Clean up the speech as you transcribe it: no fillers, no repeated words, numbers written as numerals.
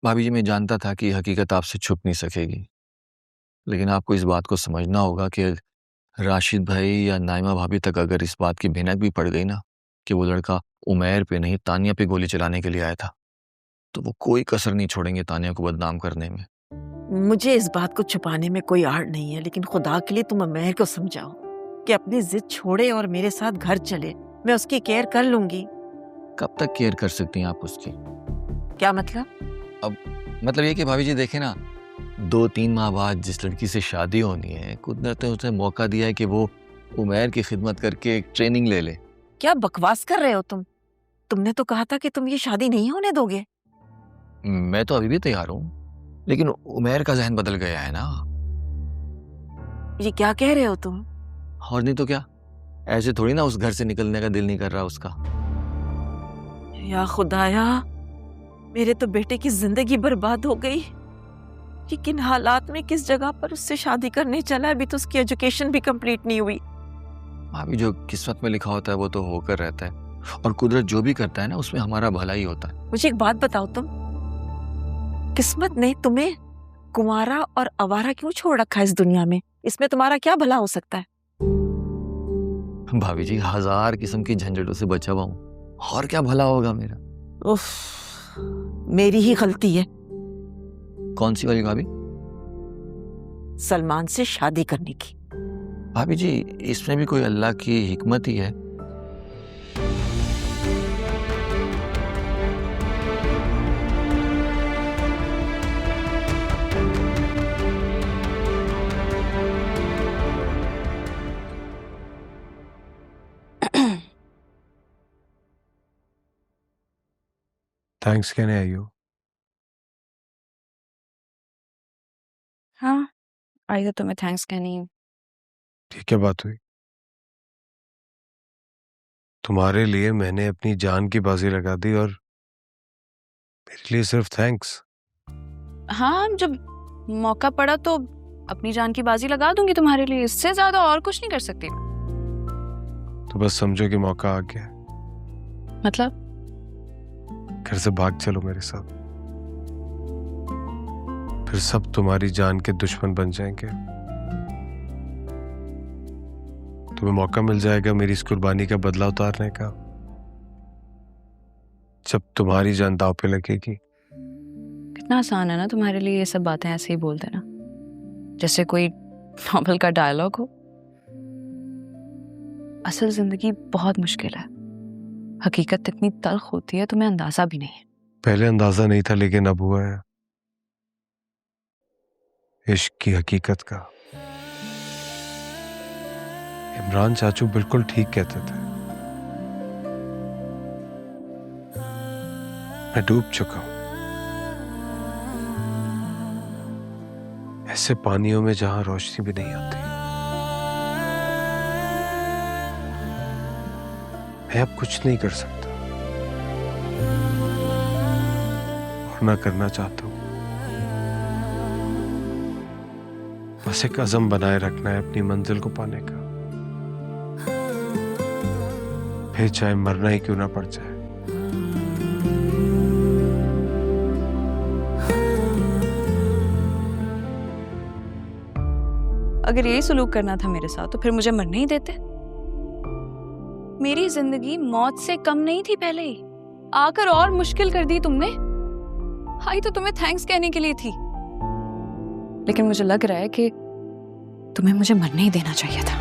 भाभी जी, मैं जानता था कि हकीकत आपसे छुप नहीं सकेगी, लेकिन आपको इस बात को समझना होगा कि राशिद भाई या नाइमा भाभी तक अगर इस बात की भनक भी पड़ गई ना कि वो लड़का उमैर पे नहीं तानिया पे गोली चलाने के लिए आया था, तो वो कोई कसर नहीं छोड़ेंगे तानिया को बदनाम करने में। मुझे इस बात को छुपाने में कोई आड़ नहीं है, लेकिन खुदा के लिए तुम उमैर को समझाओ कि अपनी जिद छोड़े और मेरे साथ घर चले। मैं उसकी केयर कर लूंगी। कब तक केयर कर सकती हैं आप उसकी? क्या मतलब? मतलब ये कि भाभी जी देखें ना, 2-3 माह बाद जिस लड़की से शादी होनी है, कुदरत ने उसे मौका दिया है कि वो उमैर की खिदमत करके एक ट्रेनिंग ले ले। क्या बकवास कर रहे हो तुम? तुमने तो कहा था कि तुम ये शादी नहीं होने दोगे। मैं तो अभी भी तैयार हूँ, लेकिन उमैर का जहन बदल गया है ना। ये क्या कह रहे हो तुम? और नहीं तो क्या, ऐसे थोड़ी ना उस घर से निकलने का दिल नहीं कर रहा उसका। या खुदाया, मेरे तो बेटे की जिंदगी बर्बाद हो गई। ये किन हालात में किस जगह पर उससे शादी करने चला? अभी तो उसकी एजुकेशन भी कंप्लीट नहीं हुई। भाभी, जो किस्मत में लिखा होता है वो तो होकर रहता है, और कुदरत जो भी करता है ना उसमें हमारा भला ही होता है। मुझे एक बात बताओ, तुम किस्मत ने तुम्हें कुंवारा और आवारा क्यों छोड़ रखा है इस दुनिया में? इसमें तुम्हारा क्या भला हो सकता है? भाभी जी, 1000 किस्म की झंझटों से बचा हुआ हूँ, और क्या भला होगा मेरा। उफ, मेरी ही गलती है। कौन सी वाली भाभी? सलमान से शादी करने की। भाभी जी, इसमें भी कोई अल्लाह की हिकमत ही है। थैंक्स कहने आई हो? हाँ, आई तो तुम्हें थैंक्स कहनी है। ये क्या बात हुई? तुम्हारे लिए मैंने अपनी जान की बाजी लगा दी और मेरे लिए सिर्फ थैंक्स? हाँ, जब मौका पड़ा तो अपनी जान की बाजी लगा दूंगी तुम्हारे लिए, इससे ज्यादा और कुछ नहीं कर सकती। तो बस समझो कि मौका आ गया। मतलब? घर से भाग चलो मेरे साथ, फिर सब तुम्हारी जान के दुश्मन बन जाएंगे। तुम्हें मौका मिल जाएगा मेरी इस कुर्बानी का बदला उतारने का, जब तुम्हारी जान दांव पे लगेगी। कितना आसान है ना तुम्हारे लिए ये सब बातें ऐसे ही बोल देना, जैसे कोई नॉवल का डायलॉग हो। असल जिंदगी बहुत मुश्किल है, हकीकत इतनी तल्ख होती है तुम्हें अंदाजा भी नहीं है। पहले अंदाजा नहीं था, लेकिन अब हुआ है इश्क की हकीकत का। इमरान चाचू बिल्कुल ठीक कहते थे, मैं डूब चुका हूं ऐसे पानियों में जहां रोशनी भी नहीं आती। मैं अब कुछ नहीं कर सकता और ना करना चाहता हूं। बस एक अज़म बनाए रखना है अपनी मंजिल को पाने का, फिर चाहे मरना ही क्यों ना पड़ जाए। अगर यही सलूक करना था मेरे साथ तो फिर मुझे मरने ही देते। मेरी जिंदगी मौत से कम नहीं थी पहले ही, आकर और मुश्किल कर दी तुमने। आई तो तुम्हें थैंक्स कहने के लिए थी, लेकिन मुझे लग रहा है कि तुम्हें मुझे मरने ही देना चाहिए था।